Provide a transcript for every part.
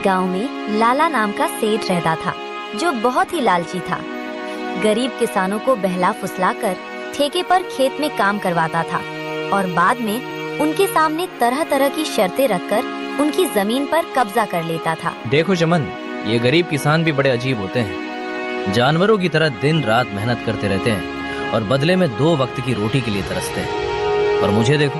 गांव में लाला नाम का सेठ रहता था, जो बहुत ही लालची था। गरीब किसानों को बहला फुसलाकर ठेके पर खेत में काम करवाता था और बाद में उनके सामने तरह तरह की शर्तें रखकर उनकी जमीन पर कब्जा कर लेता था। देखो चमन, ये गरीब किसान भी बड़े अजीब होते हैं। जानवरों की तरह दिन रात मेहनत करते रहते हैं और बदले में 2 वक्त की रोटी के लिए तरसते हैं। और मुझे देखो,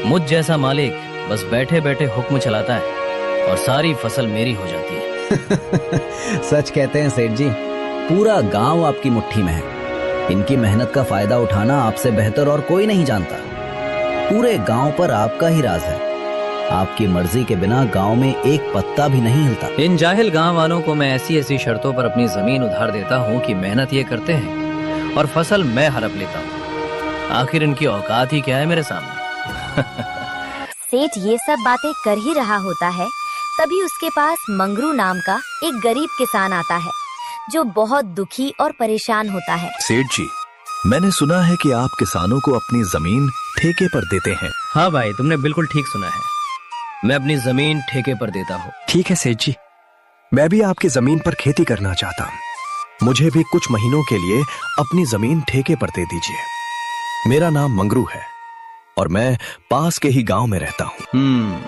मुझ जैसा मालिक बस बैठे बैठे हुक्म चलाता है और सारी फसल मेरी हो जाती है। सच कहते हैं सेठ जी, पूरा गांव आपकी मुट्ठी में है। इनकी मेहनत का फायदा उठाना आपसे बेहतर और कोई नहीं जानता। पूरे गांव पर आपका ही राज है। आपकी मर्जी के बिना गांव में एक पत्ता भी नहीं हिलता। इन जाहिल गांव वालों को मैं ऐसी ऐसी शर्तों पर अपनी जमीन उधार देता हूँ कि मेहनत ये करते हैं और फसल मैं हड़प लेता हूँ। आखिर इनकी औकात ही क्या है मेरे सामने। सेठ ये सब बातें कर ही रहा होता है, तभी उसके पास मंगरू नाम का एक गरीब किसान आता है, जो बहुत दुखी और परेशान होता है। सेठ जी, मैंने सुना है कि आप किसानों को अपनी जमीन ठेके पर देते हैं। हाँ भाई, तुमने बिल्कुल ठीक सुना है। मैं अपनी जमीन ठेके पर देता हूँ। ठीक है सेठ जी, मैं भी आपकी जमीन पर खेती करना चाहता हूँ। मुझे भी कुछ महीनों के लिए अपनी जमीन ठेके पर दे दीजिए। मेरा नाम मंगरू है और मैं पास के ही गांव में रहता हूँ।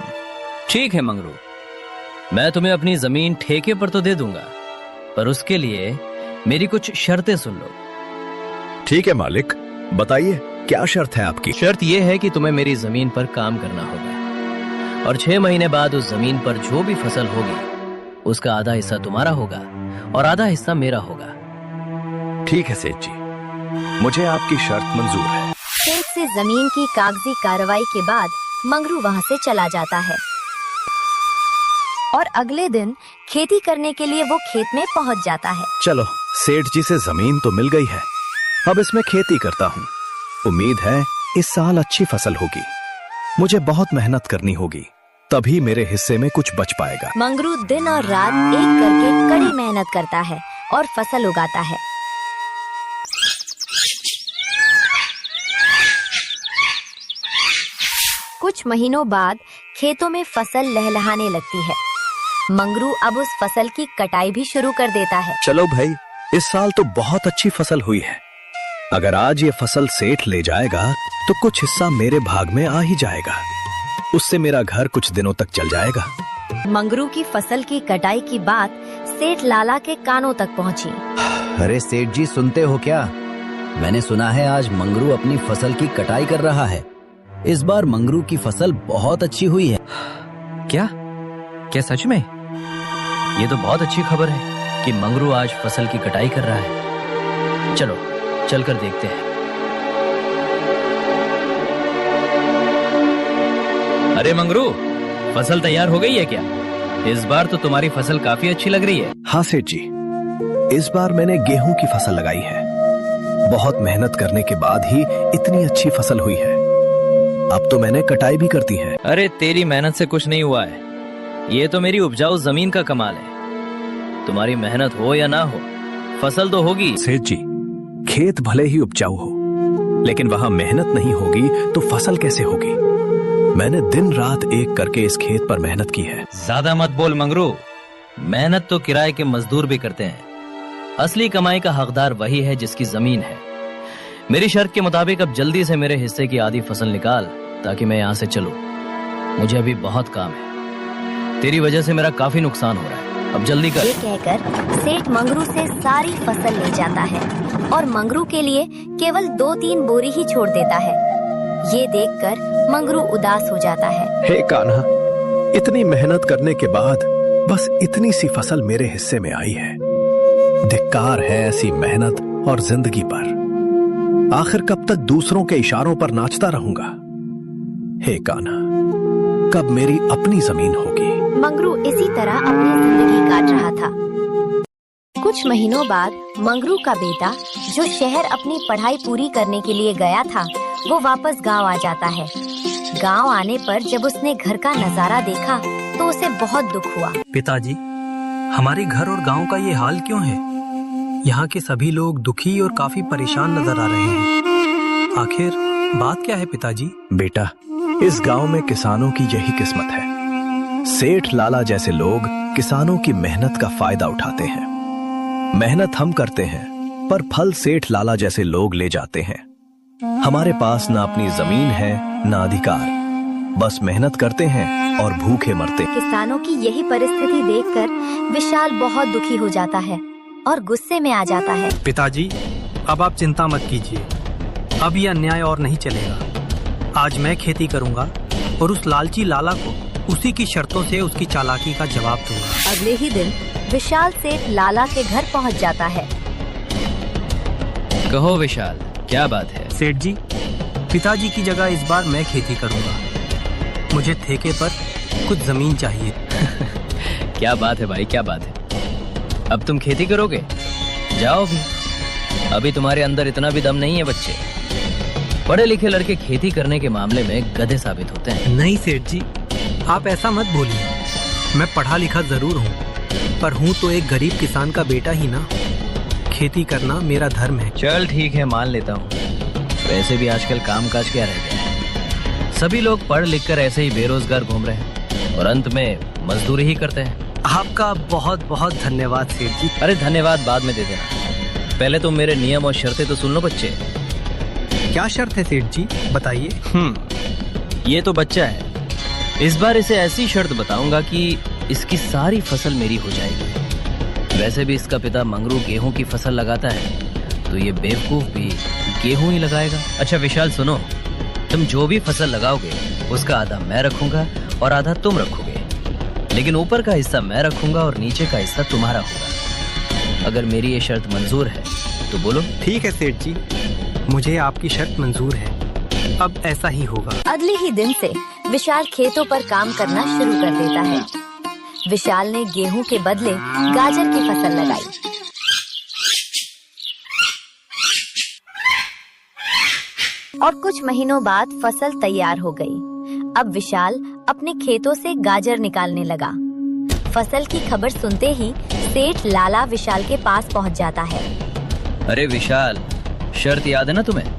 ठीक है मंगरू, मैं तुम्हें अपनी जमीन ठेके पर तो दे दूंगा, पर उसके लिए मेरी कुछ शर्तें सुन लो। ठीक है मालिक, बताइए क्या शर्त है आपकी? शर्त यह है कि तुम्हें मेरी जमीन पर काम करना होगा और 6 महीने बाद उस जमीन पर जो भी फसल होगी उसका आधा हिस्सा तुम्हारा होगा और आधा हिस्सा मेरा होगा। ठीक है सेठ जी, मुझे आपकी शर्त मंजूर है। सेठ से जमीन की कागजी कार्रवाई के बाद मंगरू वहाँ से चला जाता है और अगले दिन खेती करने के लिए वो खेत में पहुँच जाता है। चलो, सेठ जी से जमीन तो मिल गई है, अब इसमें खेती करता हूँ। उम्मीद है इस साल अच्छी फसल होगी। मुझे बहुत मेहनत करनी होगी, तभी मेरे हिस्से में कुछ बच पाएगा। मंगरू दिन और रात एक करके कड़ी मेहनत करता है और फसल उगाता है। कुछ महीनों बाद खेतों में फसल लहलहाने लगती है। मंगरू अब उस फसल की कटाई भी शुरू कर देता है। चलो भाई, इस साल तो बहुत अच्छी फसल हुई है। अगर आज ये फसल सेठ ले जाएगा तो कुछ हिस्सा मेरे भाग में आ ही जाएगा। उससे मेरा घर कुछ दिनों तक चल जाएगा। मंगरू की फसल की कटाई की बात सेठ लाला के कानों तक पहुंची। अरे सेठ जी, सुनते हो क्या? मैंने सुना है आज मंगरू अपनी फसल की कटाई कर रहा है। इस बार मंगरू की फसल बहुत अच्छी हुई है। क्या सच में? ये तो बहुत अच्छी खबर है कि मंगरू आज फसल की कटाई कर रहा है। चलो चलकर देखते हैं। अरे मंगरू, फसल तैयार हो गई है क्या? इस बार तो तुम्हारी फसल काफी अच्छी लग रही है। हाँ सेठ जी, इस बार मैंने गेहूं की फसल लगाई है। बहुत मेहनत करने के बाद ही इतनी अच्छी फसल हुई है। अब तो मैंने कटाई भी कर दी है। अरे तेरी मेहनत से कुछ नहीं हुआ है, ये तो मेरी उपजाऊ जमीन का कमाल है। तुम्हारी मेहनत हो या ना हो, फसल तो होगी। सेठ जी, खेत भले ही उपजाऊ हो, लेकिन वहां मेहनत नहीं होगी तो फसल कैसे होगी? मैंने दिन रात एक करके इस खेत पर मेहनत की है। ज्यादा मत बोल मंगरू, मेहनत तो किराए के मजदूर भी करते हैं। असली कमाई का हकदार वही है जिसकी जमीन है। मेरी शर्त के मुताबिक अब जल्दी से मेरे हिस्से की आधी फसल निकाल, ताकि मैं यहाँ से चलूं। मुझे अभी बहुत काम है, तेरी वजह से मेरा काफी नुकसान हो रहा है। अब जल्दी कर। ये कहकर सेठ मंगरू से सारी फसल ले जाता है और मंगरू के लिए केवल 2-3 बोरी ही छोड़ देता है। ये देखकर मंगरू उदास हो जाता है। हे कान्हा, इतनी मेहनत करने के बाद बस इतनी सी फसल मेरे हिस्से में आई है। धिक्कार है ऐसी मेहनत और जिंदगी पर। आखिर कब तक दूसरों के इशारों पर नाचता रहूंगा? हे कान्हा, कब मेरी अपनी जमीन होगी? मंगरू इसी तरह अपनी जिंदगी काट रहा था। कुछ महीनों बाद मंगरू का बेटा, जो शहर अपनी पढ़ाई पूरी करने के लिए गया था, वो वापस गांव आ जाता है। गांव आने पर जब उसने घर का नजारा देखा तो उसे बहुत दुख हुआ। पिताजी, हमारे घर और गांव का ये हाल क्यों है? यहाँ के सभी लोग दुखी और काफी परेशान नजर आ रहे हैं। आखिर बात क्या है पिताजी? बेटा, इस गांव में किसानों की यही किस्मत है। सेठ लाला जैसे लोग किसानों की मेहनत का फायदा उठाते हैं। मेहनत हम करते हैं पर फल सेठ लाला जैसे लोग ले जाते हैं। हमारे पास ना अपनी जमीन है ना अधिकार, बस मेहनत करते हैं और भूखे मरते हैं। किसानों की यही परिस्थिति देखकर विशाल बहुत दुखी हो जाता है और गुस्से में आ जाता है। पिताजी, अब आप चिंता मत कीजिए, अब ये अन्याय और नहीं चलेगा। आज मैं खेती करूंगा और उस लालची लाला को उसी की शर्तों से उसकी चालाकी का जवाब दूंगा। अगले ही दिन विशाल सेठ लाला के घर पहुंच जाता है। कहो विशाल, क्या बात है? सेठ जी, पिताजी की जगह इस बार मैं खेती करूंगा। मुझे ठेके पर कुछ जमीन चाहिए। क्या बात है भाई, क्या बात है? अब तुम खेती करोगे? जाओ भी, अभी तुम्हारे अंदर इतना भी दम नहीं है बच्चे। पढ़े लिखे लड़के खेती करने के मामले में गधे साबित होते हैं। नहीं सेठ जी, आप ऐसा मत बोलिए। मैं पढ़ा लिखा जरूर हूँ, पर हूँ तो एक गरीब किसान का बेटा ही ना। खेती करना मेरा धर्म है। चल ठीक है, मान लेता हूँ। वैसे भी आजकल कामकाज क्या रह गया है? सभी लोग पढ़ लिख कर ऐसे ही बेरोजगार घूम रहे हैं और अंत में मजदूरी ही करते हैं। आपका बहुत बहुत धन्यवाद सेठ जी। अरे धन्यवाद बाद में दे देना, पहले तुम मेरे नियम और शर्तें तो सुन लो बच्चे। क्या शर्त है सेठ जी, बताइए। ये तो बच्चा है, इस बार इसे ऐसी शर्त बताऊंगा कि इसकी सारी फसल मेरी हो जाएगी। वैसे भी इसका पिता मंगरू गेहूं की फसल लगाता है, तो ये बेवकूफ भी गेहूं ही लगाएगा। अच्छा विशाल सुनो, तुम जो भी फसल लगाओगे उसका आधा मैं रखूंगा और आधा तुम रखोगे, लेकिन ऊपर का हिस्सा मैं रखूंगा और नीचे का हिस्सा तुम्हारा होगा। अगर मेरी ये शर्त मंजूर है तो बोलो। ठीक है सेठ जी, मुझे आपकी शर्त मंजूर है, अब ऐसा ही होगा। अगले ही दिन से विशाल खेतों पर काम करना शुरू कर देता है। विशाल ने गेहूं के बदले गाजर की फसल लगाई। और कुछ महीनों बाद फसल तैयार हो गई। अब विशाल अपने खेतों से गाजर निकालने लगा। फसल की खबर सुनते ही सेठ लाला विशाल के पास पहुंच जाता है। अरे विशाल, शर्त याद है ना तुम्हें?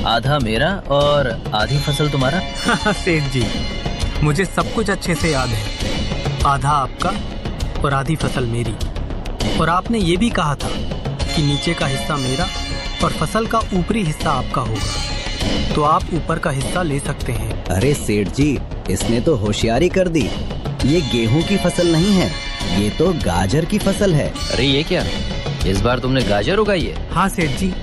आधा मेरा और आधी फसल तुम्हारा। सेठ जी, मुझे सब कुछ अच्छे से याद है। आधा आपका और आधी फसल मेरी। और आपने ये भी कहा था कि नीचे का हिस्सा मेरा और फसल का ऊपरी हिस्सा आपका होगा, तो आप ऊपर का हिस्सा ले सकते हैं। अरे सेठ जी, इसने तो होशियारी कर दी। ये गेहूं की फसल नहीं है, ये तो गाजर की फसल है। अरे ये क्या, इस बार तुमने गाजर उगाई है? हाँ सेठ जी,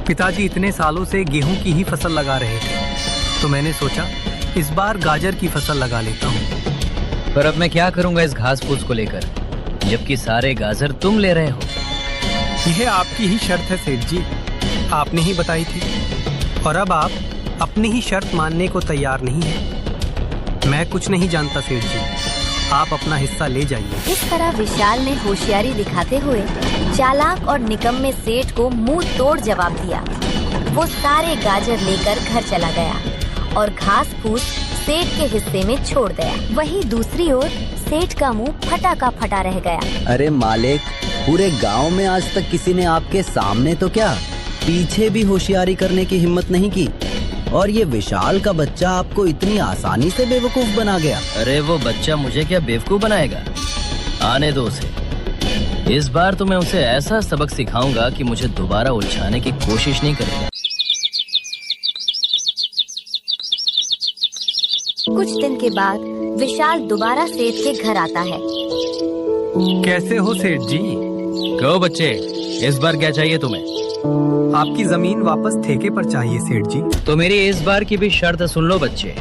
पिताजी इतने सालों से गेहूं की ही फसल लगा रहे थे, तो मैंने सोचा इस बार गाजर की फसल लगा लेता हूँ। पर अब मैं क्या करूंगा इस घास फूस को लेकर, जबकि सारे गाजर तुम ले रहे हो? यह आपकी ही शर्त है सेठ जी, आपने ही बताई थी, और अब आप अपनी ही शर्त मानने को तैयार नहीं है। मैं कुछ नहीं जानता सेठ जी, आप अपना हिस्सा ले जाइए। इस तरह विशाल ने होशियारी दिखाते हुए चालाक और निकम्मे सेठ को मुंह तोड़ जवाब दिया। वो सारे गाजर लेकर घर चला गया और घास फूस सेठ के हिस्से में छोड़ गया। वहीं दूसरी ओर सेठ का मुंह फटा का फटा रह गया। अरे मालिक, पूरे गांव में आज तक किसी ने आपके सामने तो क्या, पीछे भी होशियारी करने की हिम्मत नहीं की, और ये विशाल का बच्चा आपको इतनी आसानी से बेवकूफ बना गया। अरे वो बच्चा मुझे क्या बेवकूफ बनाएगा? आने दो उसे। इस बार तो मैं उसे ऐसा सबक सिखाऊंगा कि मुझे दोबारा उलझाने की कोशिश नहीं करेगा। कुछ दिन के बाद विशाल दोबारा सेठ के घर आता है। कैसे हो सेठ जी? कहो बच्चे, इस बार क्या चाहिए तुम्हें? आपकी जमीन वापस ठेके पर चाहिए सेठ जी। तो मेरी इस बार की भी शर्त सुन लो बच्चे।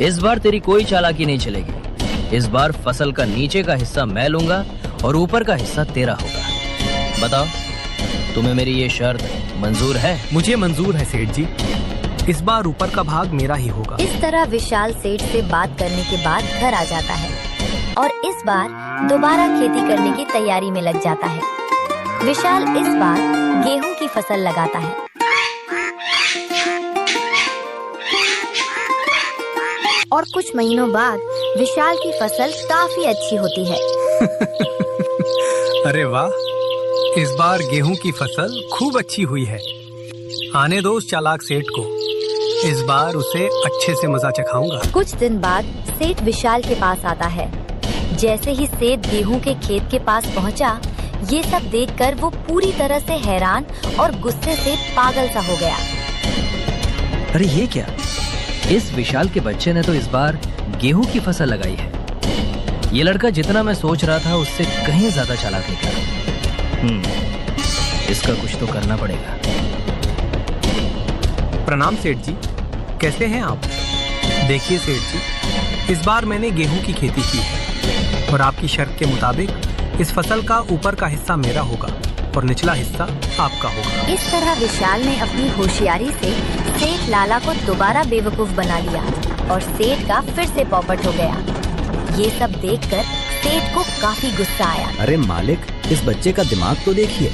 इस बार तेरी कोई चालाकी नहीं चलेगी। इस बार फसल का नीचे का हिस्सा मैं लूंगा और ऊपर का हिस्सा तेरा होगा। बताओ, तुम्हें मेरी ये शर्त मंजूर है? मुझे मंजूर है सेठ जी, इस बार ऊपर का भाग मेरा ही होगा। इस तरह विशाल सेठ से बात करने के बाद घर आ जाता है और इस बार दोबारा खेती करने की तैयारी में लग जाता है। विशाल इस बार गेहूं की फसल लगाता है। और कुछ महीनों बाद विशाल की फसल काफी अच्छी होती है। अरे वाह, इस बार गेहूं की फसल खूब अच्छी हुई है। आने दो उस चालाक सेठ को, इस बार उसे अच्छे से मजा चखाऊंगा। कुछ दिन बाद सेठ विशाल के पास आता है। जैसे ही सेठ गेहूं के खेत के पास पहुंचा, ये सब देखकर वो पूरी तरह से हैरान और गुस्से से पागल सा हो गया। अरे ये क्या? इस विशाल के बच्चे ने तो इस बार गेहूं की फसल लगाई है। ये लड़का जितना मैं सोच रहा था उससे कहीं ज्यादा चालाक निकला। इसका कुछ तो करना पड़ेगा। प्रणाम सेठ जी, कैसे हैं आप? देखिए सेठ जी, इस बार मैंने गेहूं की खेती की है और आपकी शर्त के मुताबिक इस फसल का ऊपर का हिस्सा मेरा होगा और निचला हिस्सा आपका होगा। इस तरह विशाल ने अपनी होशियारी से सेठ लाला को दोबारा बेवकूफ बना लिया और सेठ का फिर से पौपट हो गया। ये सब देखकर सेठ को काफी गुस्सा आया। अरे मालिक, इस बच्चे का दिमाग तो देखिए।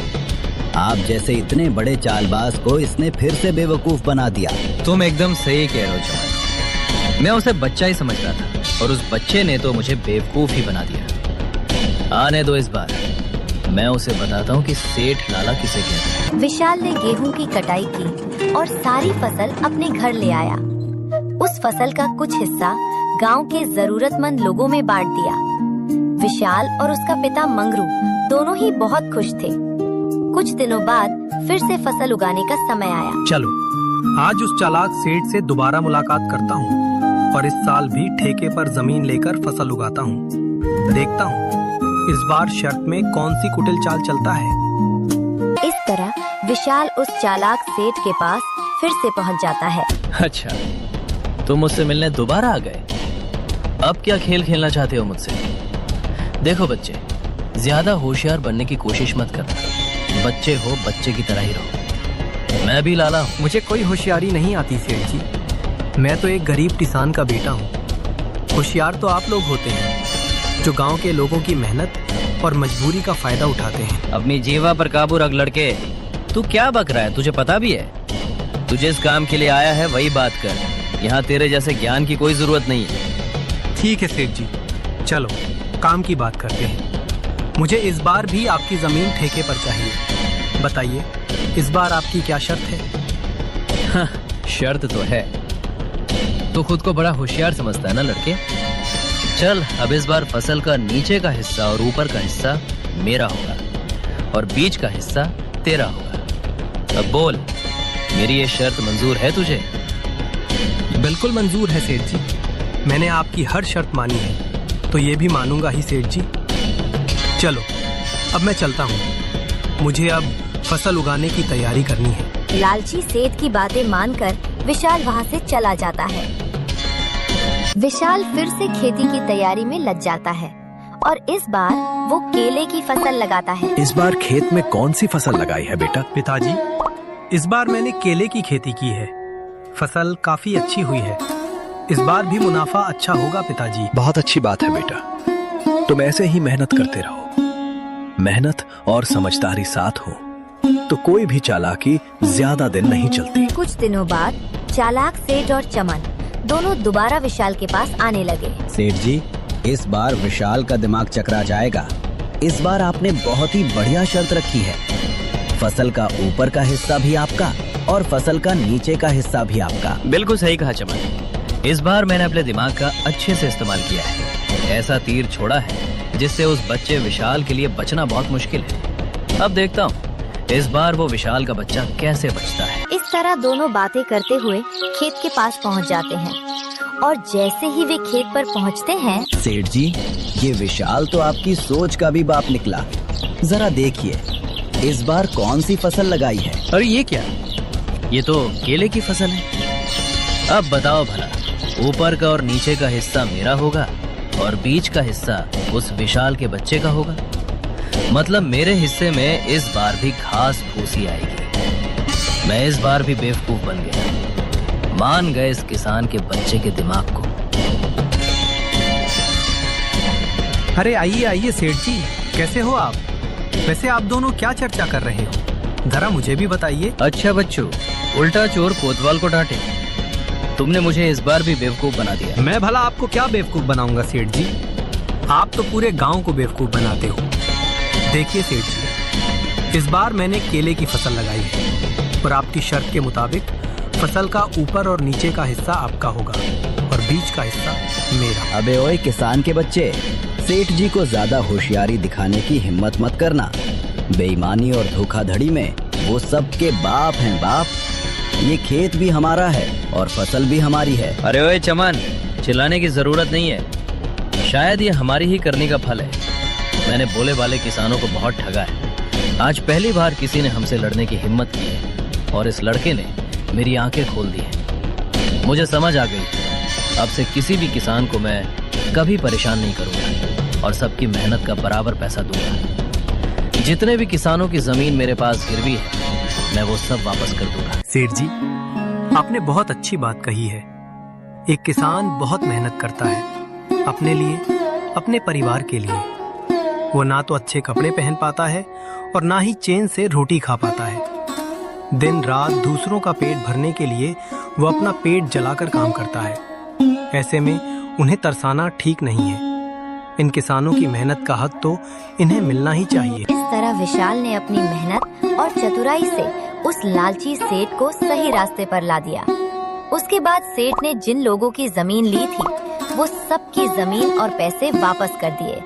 आप जैसे इतने बड़े चालबाज को इसने फिर से बेवकूफ बना दिया। तुम एकदम सही कह रहे हो जवान। मैं उसे बच्चा ही समझ रहा था और उस बच्चे ने तो मुझे बेवकूफ ही बना दिया। आने दो, इस बार मैं उसे बताता हूँ कि सेठ लाला किसे कहते हैं। विशाल ने गेहूं की कटाई की और सारी फसल अपने घर ले आया। उस फसल का कुछ हिस्सा गांव के जरूरतमंद लोगों में बांट दिया। विशाल और उसका पिता मंगरू दोनों ही बहुत खुश थे। कुछ दिनों बाद फिर से फसल उगाने का समय आया। चलो, आज उस चालाक सेठ से दोबारा मुलाकात करता हूँ और इस साल भी ठेके पर जमीन लेकर फसल उगाता हूँ। देखता हूँ इस बार शर्त में कौन सी कुटिल चाल चलता है। इस तरह विशाल उस चालाक सेठ के पास फिर से पहुँच जाता है। अच्छा, तुम मुझसे मिलने दोबारा आ गए। अब क्या खेल खेलना चाहते हो मुझसे? देखो बच्चे, ज्यादा होशियार बनने की कोशिश मत करना। बच्चे हो, बच्चे की तरह ही रहो। मैं भी लाला हूँ। मुझे कोई होशियारी नहीं आती सेठ जी। मैं तो एक गरीब किसान का बेटा हूँ। होशियार तो आप लोग होते हैं जो गांव के लोगों की मेहनत और मजबूरी का फायदा उठाते हैं। अपनी जीवा पर काबू रख लड़के। तू क्या बक रहा है? तुझे पता भी है तू जिस काम के लिए आया है वही बात कर। यहाँ तेरे जैसे ज्ञान की कोई जरूरत नहीं है। ठीक है सेठ जी, चलो काम की बात करते हैं। मुझे इस बार भी आपकी जमीन ठेके पर चाहिए। बताइए, इस बार आपकी क्या शर्त है? हाँ, शर्त तो है। तू खुद को बड़ा होशियार समझता है ना लड़के। चल, अब इस बार फसल का नीचे का हिस्सा और ऊपर का हिस्सा मेरा होगा और बीच का हिस्सा तेरा होगा। अब बोल, मेरी ये शर्त मंजूर है तुझे? बिल्कुल मंजूर है सेठ जी। मैंने आपकी हर शर्त मानी है तो ये भी मानूंगा ही सेठ जी। चलो, अब मैं चलता हूँ। मुझे अब फसल उगाने की तैयारी करनी है। लालची सेठ की बातें मानकर विशाल वहाँ से चला जाता है। विशाल फिर से खेती की तैयारी में लग जाता है और इस बार वो केले की फसल लगाता है। इस बार खेत में कौन सी फसल लगाई है बेटा? पिताजी, इस बार मैंने केले की खेती की है। फसल काफी अच्छी हुई है। इस बार भी मुनाफा अच्छा होगा पिताजी। बहुत अच्छी बात है बेटा। तुम ऐसे ही मेहनत करते रहो। मेहनत और समझदारी साथ हो तो कोई भी चालाकी ज्यादा दिन नहीं चलती। कुछ दिनों बाद चालाक सेठ और चमन दोनों दोबारा विशाल के पास आने लगे। सेठ जी, इस बार विशाल का दिमाग चकरा जाएगा। इस बार आपने बहुत ही बढ़िया शर्त रखी है। फसल का ऊपर का हिस्सा भी आपका और फसल का नीचे का हिस्सा भी आपका। बिल्कुल सही कहा चमन। इस बार मैंने अपने दिमाग का अच्छे से इस्तेमाल किया है। ऐसा तीर छोड़ा है जिससे उस बच्चे विशाल के लिए बचना बहुत मुश्किल है। अब देखता हूँ इस बार वो विशाल का बच्चा कैसे बचता है। इस तरह दोनों बातें करते हुए खेत के पास पहुंच जाते हैं और जैसे ही वे खेत पर पहुंचते हैं। सेठ जी, ये विशाल तो आपकी सोच का भी बाप निकला। जरा देखिए, इस बार कौन सी फसल लगाई है? अरे ये क्या? ये तो केले की फसल है। अब बताओ भला, ऊपर का और नीचे का हिस्सा मेरा होगा और बीच का हिस्सा उस विशाल के बच्चे का होगा। मतलब मेरे हिस्से में इस बार भी घास फूसी आएगी। मैं इस बार भी बेवकूफ बन गया। मान गए इस किसान के बच्चे के दिमाग को। अरे आइए आइए सेठ जी, कैसे हो आप? वैसे आप दोनों क्या चर्चा कर रहे हो? जरा मुझे भी बताइए। अच्छा बच्चों, उल्टा चोर कोतवाल को डांटे। तुमने मुझे इस बार भी बेवकूफ बना दिया। मैं भला आपको क्या बेवकूफ बनाऊंगा सेठ जी? आप तो पूरे गांव को बेवकूफ बनाते हो। देखिए सेठ जी, इस बार मैंने केले की फसल लगाई है और आपकी शर्त के मुताबिक फसल का ऊपर और नीचे का हिस्सा आपका होगा और बीच का हिस्सा मेरा। अबे ओए किसान के बच्चे, सेठ जी को ज्यादा होशियारी दिखाने की हिम्मत मत करना। बेईमानी और धोखाधड़ी में वो सबके बाप हैं बाप। ये खेत भी हमारा है और फसल भी हमारी है। अरे ओए चमन, चिल्लाने की जरूरत नहीं है। शायद ये हमारी ही करनी का फल है। मैंने भोले वाले किसानों को बहुत ठगा है। आज पहली बार किसी ने हमसे लड़ने की हिम्मत की है और इस लड़के ने मेरी आंखें खोल दी हैं। मुझे समझ आ गई, अब से किसी भी किसान को मैं कभी परेशान नहीं करूंगा और सबकी मेहनत का बराबर पैसा दूंगा। जितने भी किसानों की जमीन मेरे पास गिरवी है, मैं वो सब वापस कर दूंगा। सेठ जी, आपने बहुत अच्छी बात कही है। एक किसान बहुत मेहनत करता है अपने लिए, अपने परिवार के लिए। वो ना तो अच्छे कपड़े पहन पाता है और ना ही चैन से रोटी खा पाता है। दिन रात दूसरों का पेट भरने के लिए वो अपना पेट जलाकर काम करता है। ऐसे में उन्हें तरसाना ठीक नहीं है। इन किसानों की मेहनत का हक तो इन्हें मिलना ही चाहिए। इस तरह विशाल ने अपनी मेहनत और चतुराई से उस लालची सेठ को सही रास्ते पर ला दिया। उसके बाद सेठ ने जिन लोगों की जमीन ली थी, वो सबकी जमीन और पैसे वापस कर दिए।